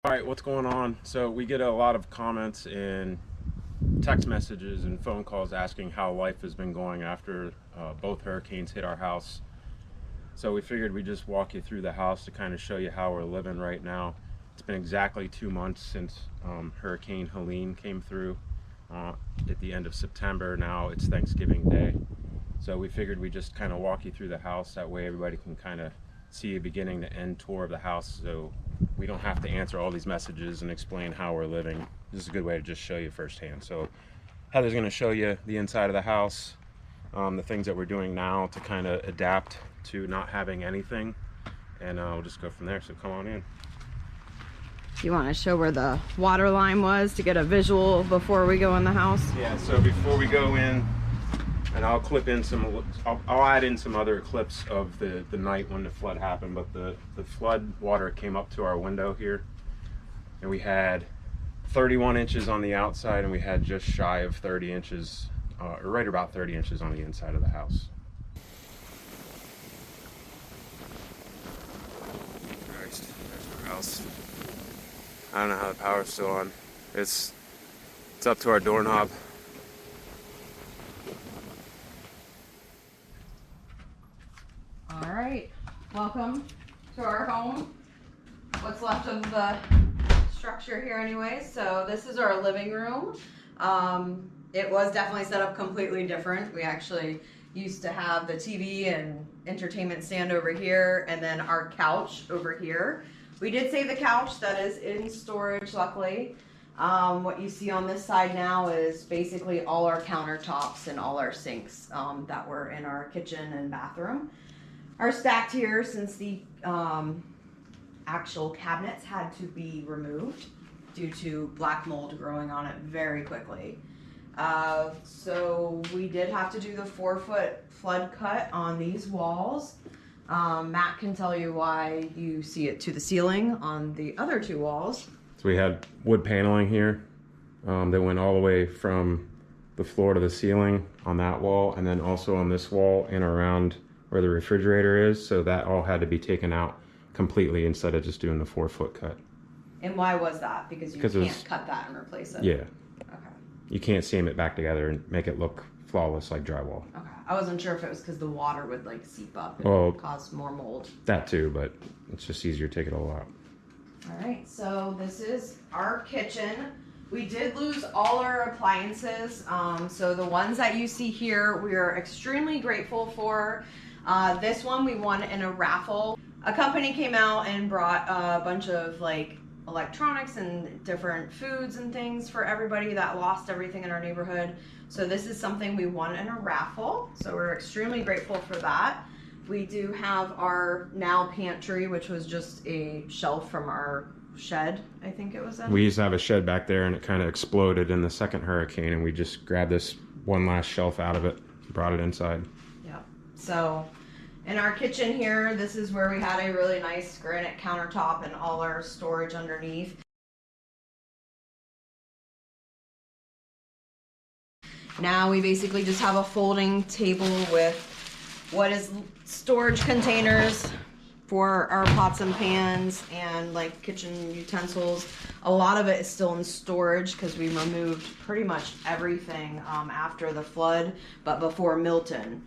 All right, what's going on? So we get a lot of comments and text messages and phone calls asking how life has been going after both hurricanes hit our house. So we figured we'd just walk you through the house to kind of show you how we're living right now. It's been exactly 2 months since Hurricane Helene came through at the end of September. Now it's Thanksgiving Day. So we figured we'd just kind of walk you through the house. That way everybody can kind of see a beginning to end tour of the house, so we don't have to answer all these messages and explain how we're living. This is a good way to just show you firsthand. So Heather's going to show you the inside of the house, the things that we're doing now to kind of adapt to not having anything, and we'll just go from there. So come on in. You want to show where the water line was to get a visual before we go in the house? Yeah, so before we go in, and I'll clip in some, I'll add in some other clips of the night when the flood happened, but the flood water came up to our window here, and we had 31 inches on the outside, and we had just shy of 30 inches, or right about 30 inches on the inside of the house. Christ, there's our house. I don't know how the power's still on. It's up to our doorknob. All right, welcome to our home. What's left of the structure here anyway. So this is our living room. It was definitely set up completely different. We actually used to have the TV and entertainment stand over here, and then our couch over here. We did save the couch. That is in storage, luckily. What you see on this side now is basically all our countertops and all our sinks that were in our kitchen and bathroom are stacked here since the actual cabinets had to be removed due to black mold growing on it very quickly. So we did have to do the 4-foot flood cut on these walls. Matt can tell you why you see it to the ceiling on the other two walls. So we had wood paneling here that went all the way from the floor to the ceiling on that wall, and then also on this wall and around where the refrigerator is. So that all had to be taken out completely instead of just doing the 4-foot cut. And why was that? Because you can't cut that and replace it? Yeah. Okay. You can't seam it back together and make it look flawless like drywall. Okay. I wasn't sure if it was because the water would like seep up and cause more mold. That too, but it's just easier to take it all out. All right, so this is our kitchen. We did lose all our appliances. So the ones that you see here, we are extremely grateful for. This one we won in a raffle. A company came out and brought a bunch of like electronics and different foods and things for everybody that lost everything in our neighborhood. So this is something we won in a raffle. So we're extremely grateful for that. We do have our now pantry, which was just a shelf from our shed, I think it was in. We used to have a shed back there, and it kind of exploded in the second hurricane, and we just grabbed this one last shelf out of it, brought it inside. Yeah. So in our kitchen here, this is where we had a really nice granite countertop and all our storage underneath. Now we basically just have a folding table with what is storage containers for our pots and pans and like kitchen utensils. A lot of it is still in storage because we removed pretty much everything after the flood, but before Milton.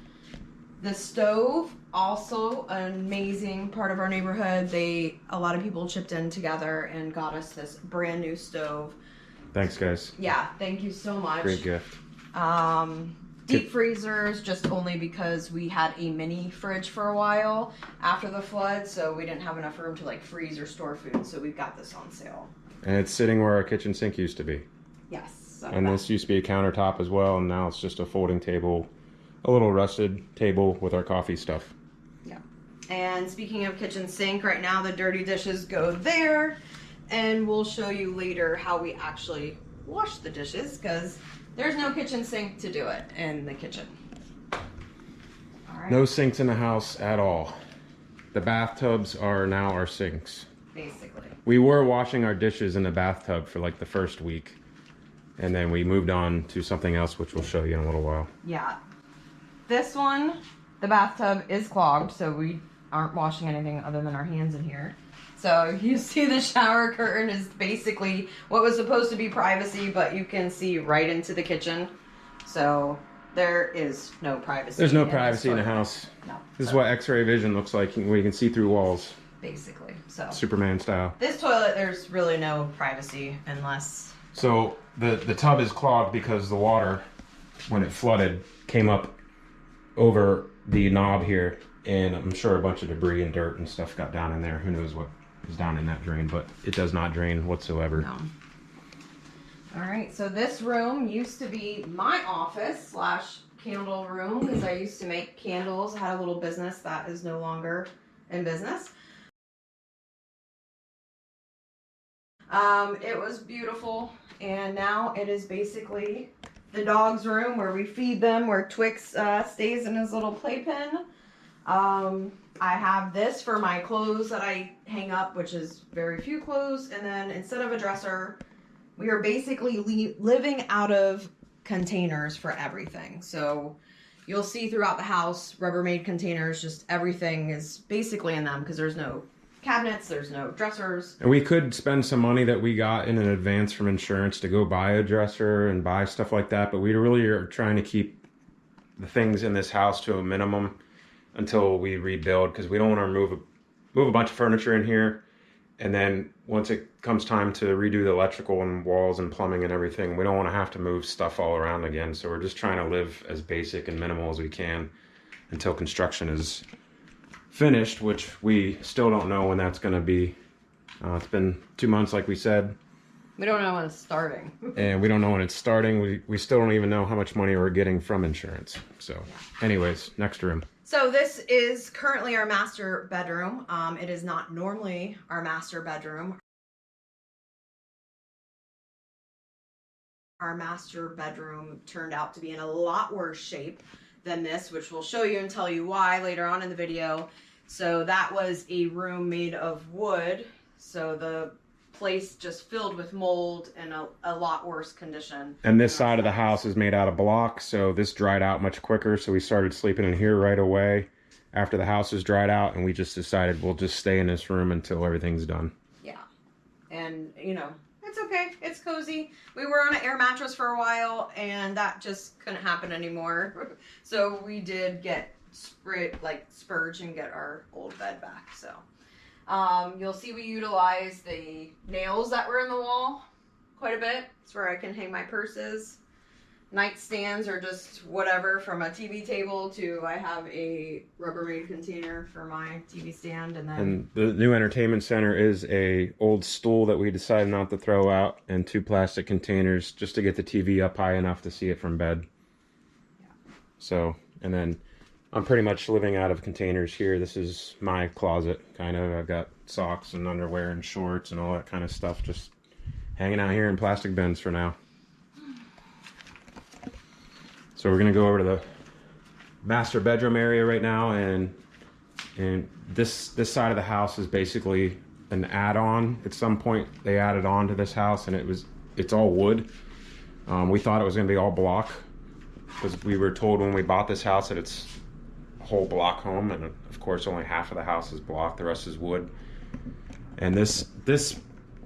The stove, also an amazing part of our neighborhood. A lot of people chipped in together and got us this brand new stove. Thanks, guys. Yeah, thank you so much. Great gift. Deep freezers, just only because we had a mini fridge for a while after the flood, so we didn't have enough room to like freeze or store food, so we got this on sale. And it's sitting where our kitchen sink used to be. Yes. And this used to be a countertop as well, and now it's just a folding table, a little rusted table with our coffee stuff. Yeah. And speaking of kitchen sink, right now the dirty dishes go there, and we'll show you later how we actually wash the dishes, because there's no kitchen sink to do it in the kitchen. All right. No sinks in the house at all. The bathtubs are now our sinks. Basically. We were washing our dishes in the bathtub for like the first week, and then we moved on to something else, which we'll show you in a little while. Yeah. This one, the bathtub is clogged, so we aren't washing anything other than our hands in here. So you see the shower curtain is basically what was supposed to be privacy, but you can see right into the kitchen. So there is no privacy. There's no privacy in the house. No. This is what X-ray vision looks like, where you can see through walls. Basically. So Superman style. this toilet, there's really no privacy unless... So the tub is clogged because the water, when it flooded, came up over the knob here, and I'm sure a bunch of debris and dirt and stuff got down in there. Who knows what is down in that drain, but it does not drain whatsoever. No. All right, so this room used to be my office / candle room because I used to make candles. I had a little business that is no longer in business. It was beautiful, and now it is basically the dog's room where we feed them, where Twix stays in his little playpen. I have this for my clothes that I hang up, which is very few clothes, and then instead of a dresser, we are basically living out of containers for everything. So you'll see throughout the house Rubbermaid containers, just everything is basically in them because there's no cabinets, there's no dressers. And we could spend some money that we got in advance from insurance to go buy a dresser and buy stuff like that, but we really are trying to keep the things in this house to a minimum until we rebuild, because we don't want to move a bunch of furniture in here, and then once it comes time to redo the electrical and walls and plumbing and everything, we don't want to have to move stuff all around again. So we're just trying to live as basic and minimal as we can until construction is finished, which we still don't know when that's going to be. It's been 2 months, like we said. We don't know when it's starting. And we don't know when it's starting. We still don't even know how much money we're getting from insurance. So anyways, next room. So this is currently our master bedroom. It is not normally our master bedroom. Our master bedroom turned out to be in a lot worse shape than this, which we'll show you and tell you why later on in the video. So that was a room made of wood. So the place just filled with mold and a lot worse condition. And this side of the house is made out of block, so this dried out much quicker, so we started sleeping in here right away after the house is dried out, and we just decided we'll just stay in this room until everything's done. Yeah. And, you know, it's okay. It's cozy. We were on an air mattress for a while, and that just couldn't happen anymore. So we did get spurge and get our old bed back, so... you'll see we utilize the nails that were in the wall quite a bit. It's where I can hang my purses. Nightstands or just whatever, from a TV table to I have a Rubbermaid container for my TV stand. And the new entertainment center is a old stool that we decided not to throw out, and 2 plastic containers just to get the TV up high enough to see it from bed. Yeah. So, and then I'm pretty much living out of containers here. This is my closet, kind of. I've got socks and underwear and shorts and all that kind of stuff just hanging out here in plastic bins for now. So we're gonna go over to the master bedroom area right now, and this side of the house is basically an add-on. At some point they added on to this house, and it's all wood. We thought it was gonna be all block, because we were told when we bought this house that it's whole block home, and of course only half of the house is block, the rest is wood. And this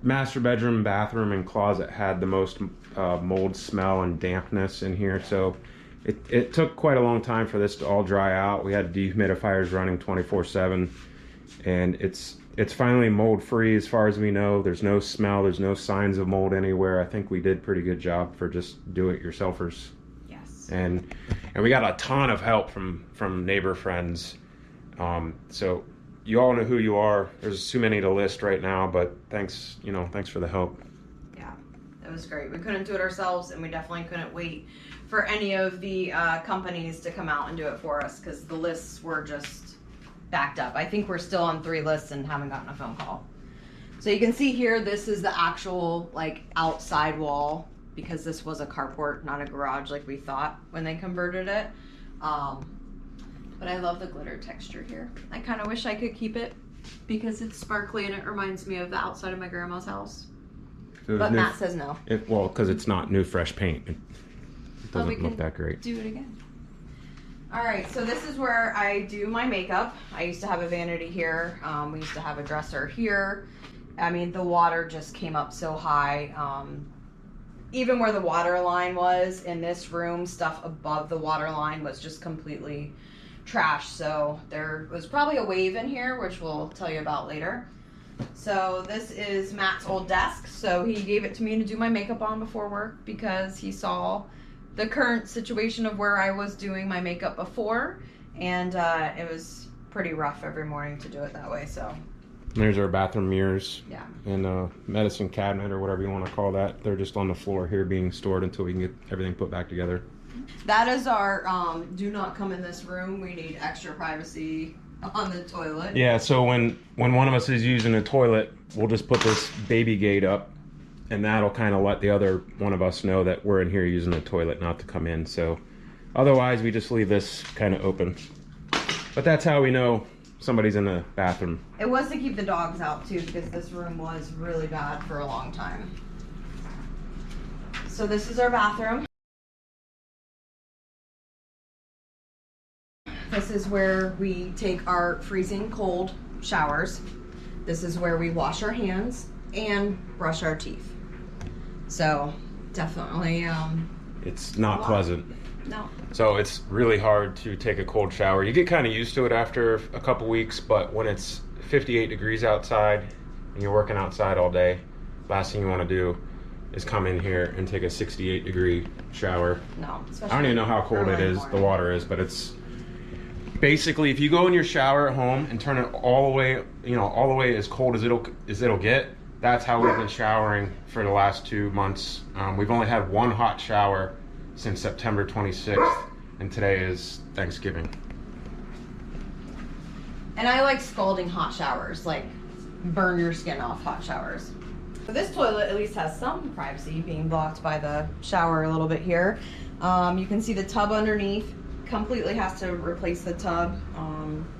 master bedroom, bathroom, and closet had the most mold smell and dampness in here, so it took quite a long time for this to all dry out. We had dehumidifiers running 24/7, and it's finally mold free as far as we know. There's no smell, there's no signs of mold anywhere. I think we did a pretty good job for just do-it-yourselfers. And we got a ton of help from neighbor friends. So you all know who you are. There's too many to list right now, but thanks for the help. Yeah, it was great. We couldn't do it ourselves, and we definitely couldn't wait for any of the companies to come out and do it for us, because the lists were just backed up. I think we're still on 3 lists and haven't gotten a phone call. So you can see here, this is the actual outside wall, because this was a carport, not a garage like we thought when they converted it. But I love the glitter texture here. I kind of wish I could keep it because it's sparkly and it reminds me of the outside of my grandma's house. So but Matt says no. Well, because it's not new fresh paint. It doesn't look that great. Do it again. All right, so this is where I do my makeup. I used to have a vanity here. We used to have a dresser here. I mean, the water just came up so high. Even where the water line was in this room, stuff above the water line was just completely trashed. So there was probably a wave in here, which we'll tell you about later. So this is Matt's old desk. So he gave it to me to do my makeup on before work because he saw the current situation of where I was doing my makeup before, and it was pretty rough every morning to do it that way. So there's our bathroom mirrors. Yeah. And a medicine cabinet or whatever you want to call that. They're just on the floor here being stored until we can get everything put back together. That is our do not come in this room. We need extra privacy on the toilet. Yeah, so when one of us is using a toilet, we'll just put this baby gate up, and that'll kind of let the other one of us know that we're in here using the toilet, not to come in. So otherwise we just leave this kind of open. But that's how we know somebody's in the bathroom. It was to keep the dogs out too, because this room was really bad for a long time. So this is our bathroom. This is where we take our freezing cold showers. This is where we wash our hands and brush our teeth. So definitely It's not pleasant. No. So it's really hard to take a cold shower. You get kind of used to it after a couple weeks, but when it's 58 degrees outside and you're working outside all day, last thing you want to do is come in here and take a 68 degree shower. No. I don't even know how cold it is, the water is, but it's basically, if you go in your shower at home and turn it all the way, all the way as cold as it'll get, that's how we've been showering for the last 2 months. We've only had one hot shower since September 26th, and today is Thanksgiving. And I like scalding hot showers, like burn your skin off hot showers. So this toilet at least has some privacy, being blocked by the shower a little bit here. You can see the tub underneath. Completely has to replace the tub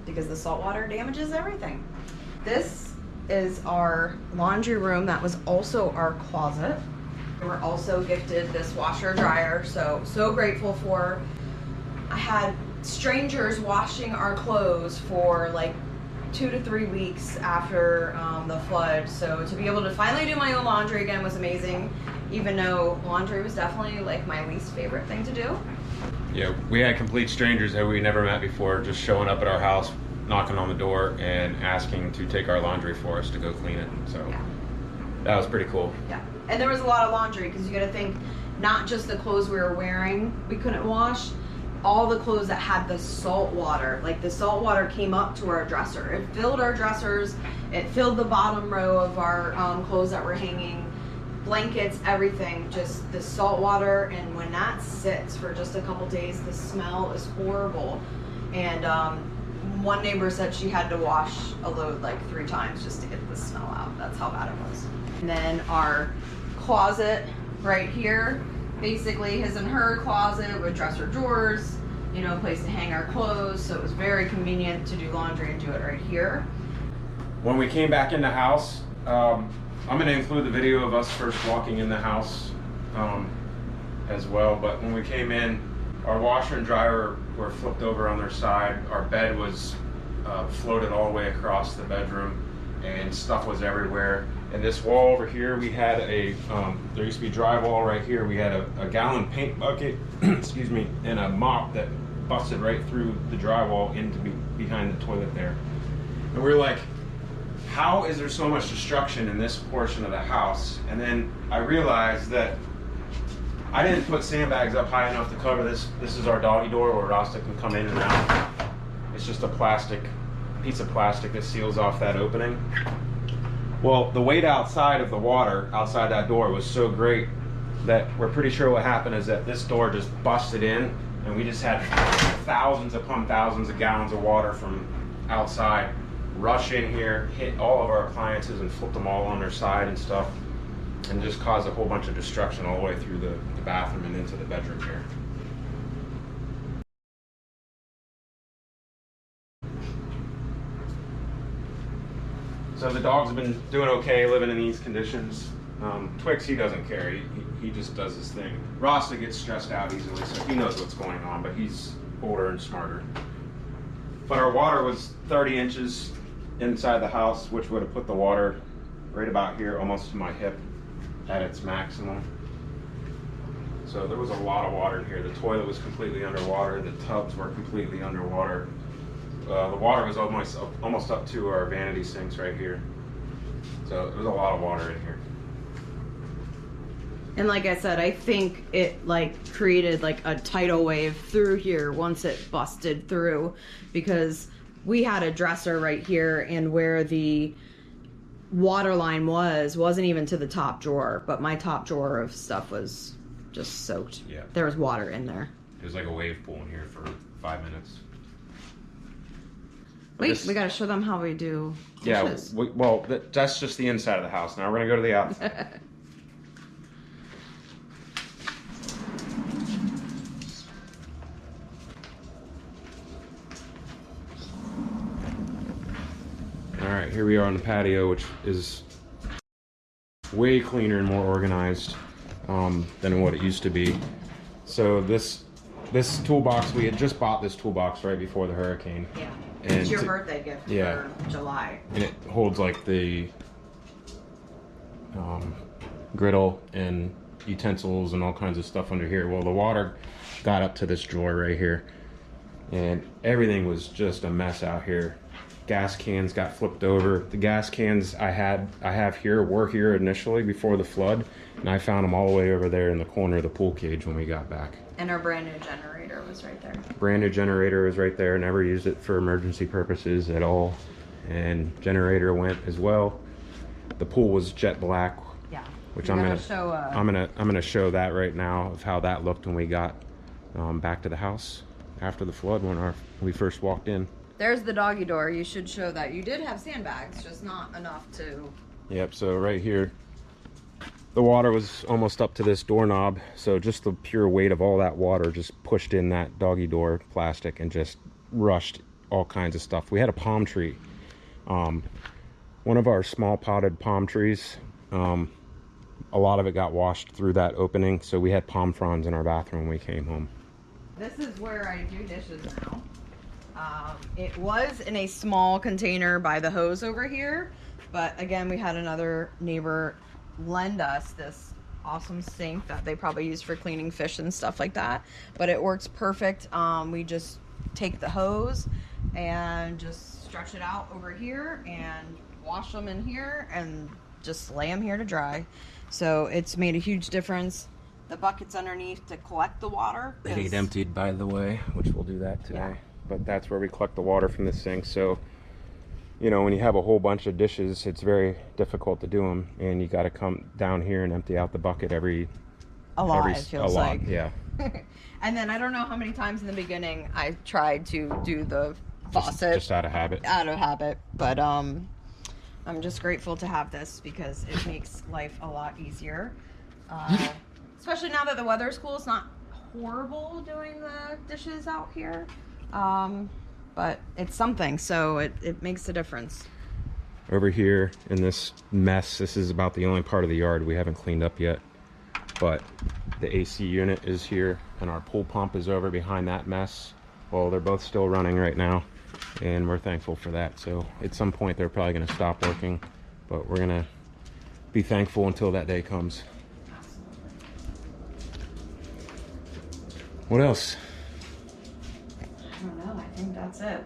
because the salt water damages everything. This is our laundry room. That was also our closet. We were also gifted this washer dryer, so grateful for. I had strangers washing our clothes for like 2 to 3 weeks after the flood. So to be able to finally do my own laundry again was amazing, even though laundry was definitely like my least favorite thing to do. Yeah, we had complete strangers that we never met before just showing up at our house, knocking on the door and asking to take our laundry for us to go clean it. So yeah. That was pretty cool. Yeah, and there was a lot of laundry because you got to think, not just the clothes we were wearing we couldn't wash, all the clothes that had the salt water. Like the salt water came up to our dresser. It filled our dressers. It filled the bottom row of our clothes that were hanging, blankets, everything. Just the salt water, and when that sits for just a couple days, the smell is horrible. And one neighbor said she had to wash a load like 3 times just to get the smell out. That's how bad it was. And then our closet right here, basically his and her closet with dresser drawers, a place to hang our clothes. So it was very convenient to do laundry and do it right here. When we came back in the house, I'm going to include the video of us first walking in the house as well. But when we came in, our washer and dryer were flipped over on their side. Our bed was floated all the way across the bedroom, and stuff was everywhere. And this wall over here, we had there used to be drywall right here. We had a gallon paint bucket, excuse me, and a mop that busted right through the drywall into behind the toilet there. And we were like, how is there so much destruction in this portion of the house? And then I realized that I didn't put sandbags up high enough to cover this. This is our doggy door where Rasta can come in and out. It's just a piece of plastic that seals off that opening. Well, the weight outside of the water, outside that door, was so great that we're pretty sure what happened is that this door just busted in, and we just had thousands upon thousands of gallons of water from outside rush in here, hit all of our appliances and flip them all on their side and stuff, and just cause a whole bunch of destruction all the way through the bathroom and into the bedroom here. So the dog's been doing okay living in these conditions. Twix, he doesn't care. He just does his thing. Rasta gets stressed out easily, so he knows what's going on, but he's older and smarter. But our water was 30 inches inside the house, which would have put the water right about here, almost to my hip at its maximum. So there was a lot of water in here. The toilet was completely underwater. The tubs were completely underwater. The water was almost up to our vanity sinks right here. So there was a lot of water in here. And like I said, I think it like created like a tidal wave through here once it busted through, because we had a dresser right here, and where the water line wasn't even to the top drawer, but my top drawer of stuff was just soaked. Yeah. There was water in there. It was like a wave pool in here for 5 minutes. Wait, we gotta show them how we do dishes. Yeah, that's just the inside of the house. Now we're gonna go to the outside. All right, here we are on the patio, which is way cleaner and more organized than what it used to be. So this toolbox, we had just bought this toolbox right before the hurricane. Yeah. And It's your birthday gift for July. And it holds like the griddle and utensils and all kinds of stuff under here. Well, the water got up to this drawer right here, and everything was just a mess out here. Gas cans got flipped over. The gas cans I have here were here initially before the flood, and I found them all the way over there in the corner of the pool cage when we got back. And our brand new generator was right there. Brand new generator was right there. Never used it for emergency purposes at all, and generator went as well. The pool was jet black. Yeah. Which I'm gonna show that right now of how that looked when we got back to the house after the flood when we first walked in. There's the doggy door. You should show that. You did have sandbags, just not enough to... Yep, so right here, the water was almost up to this doorknob, so just the pure weight of all that water just pushed in that doggy door plastic and just rushed all kinds of stuff. We had a palm tree. One of our small potted palm trees, a lot of it got washed through that opening, so we had palm fronds in our bathroom when we came home. This is where I do dishes now. It was in a small container by the hose over here, but again, we had another neighbor lend us this awesome sink that they probably use for cleaning fish and stuff like that, but it works perfect. We just take the hose and just stretch it out over here and wash them in here and just lay them here to dry. So it's made a huge difference. The bucket's underneath to collect the water. They need emptied, by the way, which we'll do that today. Yeah. But that's where we collect the water from the sink. So, you know, when you have a whole bunch of dishes, it's very difficult to do them, and you got to come down here and empty out the bucket it feels like. Yeah. And then I don't know how many times in the beginning I tried to do the faucet just out of habit. But I'm just grateful to have this because it makes life a lot easier. Especially now that the weather's cool, it's not horrible doing the dishes out here. But it's something, so it makes a difference. Over here in this mess, this is about the only part of the yard we haven't cleaned up yet. But the AC unit is here, and our pool pump is over behind that mess. Well, they're both still running right now, and we're thankful for that. So at some point they're probably going to stop working, but we're going to be thankful until that day comes. What else? I don't know. I think that's it.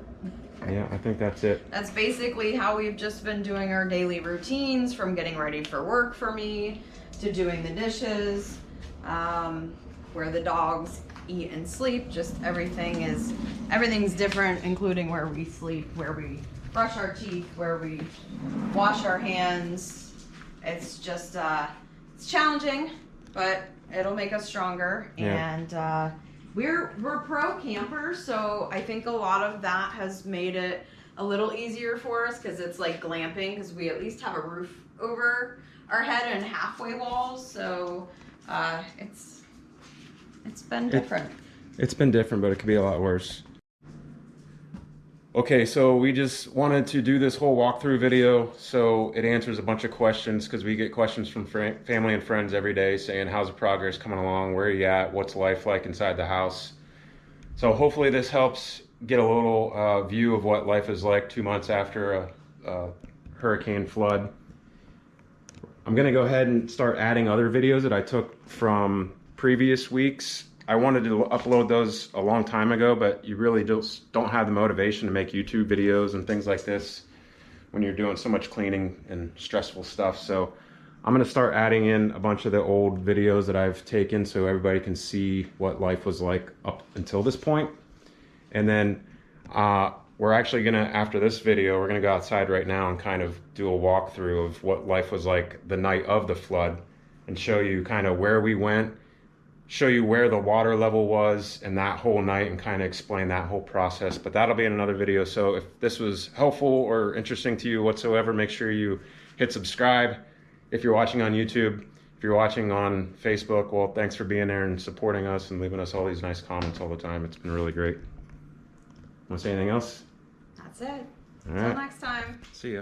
Yeah, I think that's it. That's basically how we've just been doing our daily routines, from getting ready for work for me to doing the dishes, where the dogs eat and sleep. Just everything's different, including where we sleep, where we brush our teeth, where we wash our hands. It's just it's challenging, but it'll make us stronger. Yeah. And we're pro campers, so I think a lot of that has made it a little easier for us, because it's like glamping, because we at least have a roof over our head and halfway walls. So it's been different. It's been different, but it could be a lot worse. Okay, so we just wanted to do this whole walkthrough video so it answers a bunch of questions, because we get questions from family and friends every day saying, how's the progress coming along? Where are you at? What's life like inside the house? So hopefully this helps get a little view of what life is like 2 months after a hurricane flood. I'm gonna go ahead and start adding other videos that I took from previous weeks. I wanted to upload those a long time ago, but you really just don't have the motivation to make YouTube videos and things like this when you're doing so much cleaning and stressful stuff. So I'm gonna start adding in a bunch of the old videos that I've taken so everybody can see what life was like up until this point. And then we're actually gonna, after this video, we're gonna go outside right now and kind of do a walkthrough of what life was like the night of the flood and show you kind of where we went, show you where the water level was and that whole night, and kind of explain that whole process. But that'll be in another video. So if this was helpful or interesting to you whatsoever, make sure you hit subscribe. If you're watching on YouTube, if you're watching on Facebook, well, thanks for being there and supporting us and leaving us all these nice comments all the time. It's been really great. Want to say anything else? That's it. All Until right. next time. See ya.